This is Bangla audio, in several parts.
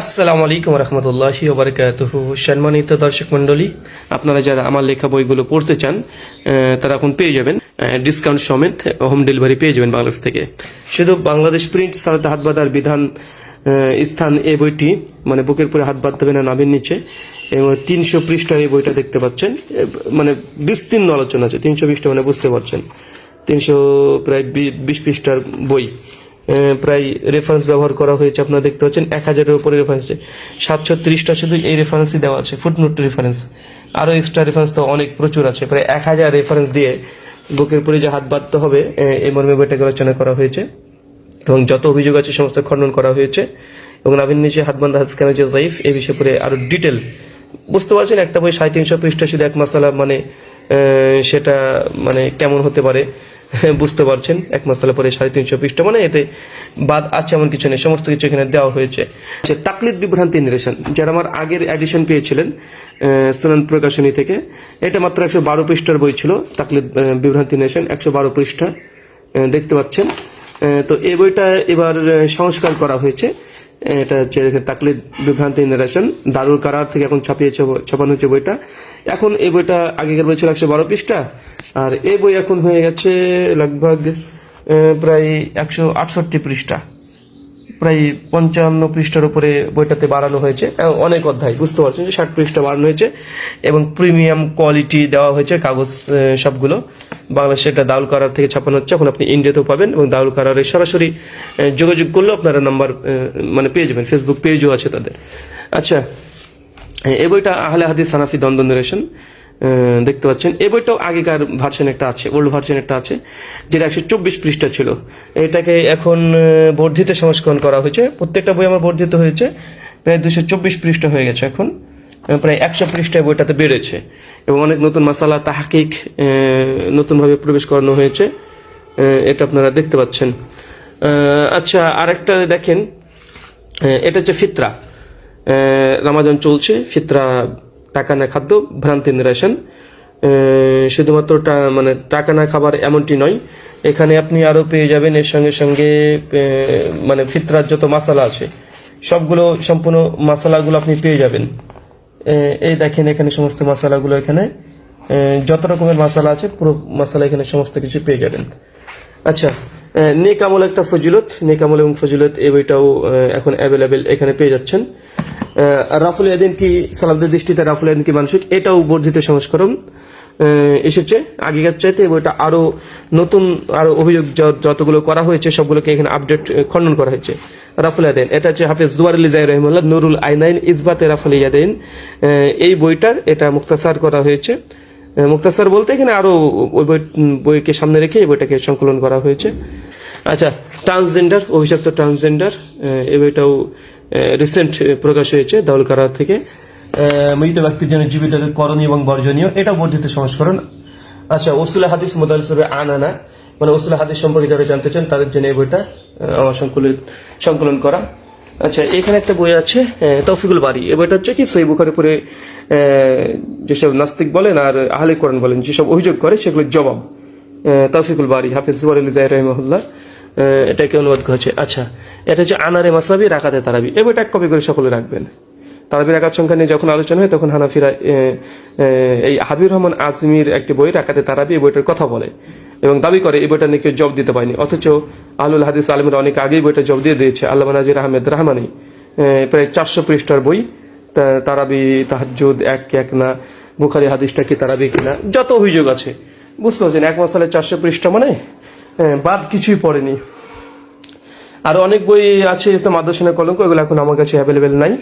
আসসালামু আলাইকুম রহমতুল্লাহি ওয়া বারাকাতুহু। সম্মানিত দর্শক মণ্ডলী, আপনারা যারা আমার লেখা বইগুলো পড়তে চান তারা এখন পেয়ে যাবেন ডিসকাউন্ট সমেত হোম ডেলিভারি পেয়ে যাবেন বাংলাদেশ থেকে। শুধু বাংলাদেশ প্রিন্ট সালাতে হাত বাঁধার বিধান স্থান এই বইটি, মানে বুকের পরে হাত বাঁধতে হবে না নাভির নিচে, এবং 300 পৃষ্ঠার এই বইটা দেখতে পাচ্ছেন। মানে বিস্তীর্ণ আলোচনা আছে, 300 পৃষ্ঠা মানে বুঝতে পারছেন, 300 প্রায় 20 পৃষ্ঠার বই। প্রায় রেফারেন্স ব্যবহার করা হয়েছে, আপনারা দেখতে পাচ্ছেন 1000-এর উপরে রেফারেন্স, 730টা শুধু এই রেফারেন্সই দেওয়া আছে, ফুটনোট রেফারেন্স। আরও এক্সট্রা রেফারেন্স তো অনেক প্রচুর আছে, প্রায় 1000 রেফারেন্স দিয়ে বুকের পরে যে হাত বাঁধতে হবে এই মর্মে বইটাকে রচনা করা হয়েছে, এবং যত অভিযোগ আছে সমস্ত খণ্ডন করা হয়েছে। এবং নাভির নিচে হাত বাঁধা হাত কেন যে জাইফ এই বিষয়ে পরে আরও ডিটেল বুঝতে পারছেন। একটা বই 350 পৃষ্ঠা শুধু এক মাসালা, মানে সেটা মানে কেমন হতে পারে বুঝতে পারছেন। এক মাসালা পরে 350 পৃষ্ঠা, মানে এতে বাদ আছে এমন কিছু নেই, সমস্ত কিছু এখানে দেওয়া হয়েছে। তাকলিদ বিভ্রান্তি নিরসন, যারা আমার আগের এডিশন পেয়েছিলেন সুনান প্রকাশনী থেকে, এটা মাত্র 112 পৃষ্ঠার বই ছিল। তাকলিদ বিভ্রান্তি নিরসন 112 পৃষ্ঠা দেখতে পাচ্ছেন। তো এই বইটা এবার সংস্কার করা হয়েছে। এটা হচ্ছে তাকলিদ বিভ্রান্তি নিরসন, দারুল কারার থেকে এখন ছাপানো হয়েছে বইটা। এখন এই বইটা আগেকার বই ছিল 112 পৃষ্ঠা, আর এই বই এখন হয়ে গেছে লগভগ প্রায় 168 পৃষ্ঠা, প্রায় 55 পৃষ্ঠার উপরে বইটাতে বাড়ানো হয়েছে। অনেক অধ্যায়, বুঝতে পারছেন যে 60 পৃষ্ঠা বাড়ানো হয়েছে, এবং প্রিমিয়াম কোয়ালিটি দেওয়া হয়েছে কাগজ সবগুলো। বাংলাদেশে এটা দাউল কারার থেকে ছাপানো হচ্ছে, এখন আপনি ইন্ডিয়াতেও পাবেন, এবং দাউল কারারের সরাসরি যোগাযোগ করলেও আপনারা নাম্বার মানে পেয়ে যাবেন, ফেসবুক পেজও আছে তাদের। আচ্ছা, এই বইটা আহলে হাদিস হানাফি দ্বন্দ্ব নিরসন দেখতে পাচ্ছেন। এই বইটাও আগেকার ভার্সন একটা আছে, ওল্ড ভার্সন একটা আছে, যেটা 124 পৃষ্ঠা ছিল। এটাকে এখন বর্ধিত সংস্করণ করা হয়েছে। প্রত্যেকটা বই আমার বর্ধিত হয়েছে, প্রায় 224 পৃষ্ঠা হয়ে গেছে এখন, প্রায় 100 পৃষ্ঠায় বইটাতে বেড়েছে, এবং অনেক নতুন মাসালা তাহকিক নতুনভাবে প্রবেশ করানো হয়েছে, এটা আপনারা দেখতে পাচ্ছেন। আচ্ছা, আরেকটা দেখেন, এটা হচ্ছে ফিতরা। রমাজান চলছে, ফিতরা টাকা না খাদ্য ভ্রান্তি নিরসন। শুধুমাত্র মানে টাকা না খাবার এমনটি নয়, এখানে আপনি আরও পেয়ে যাবেন এর সঙ্গে সঙ্গে মানে ফিতরার যত মাসালা আছে সবগুলো, সম্পূর্ণ মাসালাগুলো আপনি পেয়ে যাবেন। এই দেখেন এখানে সমস্ত মাসালাগুলো, এখানে যত রকমের মাসালা আছে পুরো মাসালা এখানে সমস্ত কিছু পেয়ে যাবেন। আচ্ছা, নেক আমল একটা ফজিলত, নেক আমল এবং ফজিলত এই বইটাও এখন অ্যাভেলেবেল এখানে পেয়ে যাচ্ছেন। রাফুল ইয়াদিন কি সালাফদের দৃষ্টিতে রাফুল ইয়াদিন কি মানসিক, এটাও বর্ধিত সংস্করণ এসেছে। আগেকার চাইতে বইটা আরো নতুন, আরো অভিযোগ যতগুলো করা হয়েছে সবগুলোকে এখানে আপডেট খণ্ডন করা হয়েছে। রাফুল ইয়াদিন, এটা হচ্ছে হাফেজ জুয়ার আলী জাহির রহিমাহুল্লাহ নুরুল আইনাইন ইসবাতে রাফুল ইয়াদিন, এই বইটার এটা মুক্তাসার করা হয়েছে। মুক্তাসার বলতে এখানে আরো ওই বইকে সামনে রেখে এই বইটাকে সংকলন করা হয়েছে। আচ্ছা, ট্রান্সজেন্ডার, অভিশপ্ত ট্রান্সজেন্ডার, এই বইটাও রিসেন্ট প্রকাশ হয়েছে দাউল কারার থেকে। মৃত ব্যক্তির জন্য জীবিতদের করণীয় এবং বর্জনীয়, এটা বর্ধিত সংস্করণ। আচ্ছা, উসুল হাদিস মুদারিসুল আনানা, মানে উসুল হাদিস সম্পর্কে যারা জানতে চান তাদের জন্য এই বইটা আমার সংকলন করা। আচ্ছা, এখানে একটা বই আছে তৌফিকুল বারী। এই বইটা হচ্ছে কি সহিহ বুখারীর উপরে যেসব নাস্তিক বলেন আর আহলে কোরআন বলেন যেসব অভিযোগ করে সেগুলোর জবাব, তৌফিকুল বারী হাফেজ জুয়ার আলী জাহির রহিমাহুল্লাহ এটাকে অনুবাদ করেছে। আচ্ছা, এটা হচ্ছে আনারে মাসাবি রাকাতে তারাবি, এই বইটা এক কপি করে সকলে রাখবেন। তারাবি রাকাত সংখ্যা নিয়ে যখন আলোচনা হয় তখন হানাফিরা এই হাবিবুর রহমান আজমির একটি বই রাকাতে তারাবি, এই বইটার কথা বলে এবং দাবি করে এই বইটা নিয়ে কেউ জব দিতে পারেনি, অথচ আহলুল হাদিস আলমীরা অনেক আগেই বইটা জব দিয়ে দিয়েছে। আল্লামা নাজির আহমেদ রহমানি, প্রায় 400 পৃষ্ঠার বই, তারাবি তাহাজ্জুদ এক না, বুখারী হাদিসটা কি তারাবি কিনা, যত অভিযোগ আছে বুঝতে পারছেন। এক মাসালায় 400 পৃষ্ঠা, মানে বাদ কিছুই পড়েনি। আরো অনেক বই আছে ইসলাম মাদ্রাসা কলঙ্ক, এগুলো এখন আমার কাছে অ্যাভেলেবেল নাই।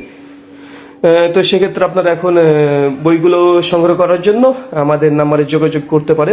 তো সেক্ষেত্রে আপনারা এখন বইগুলো সংগ্রহ করার জন্য আমাদের নাম্বারে যোগাযোগ করতে পারেন।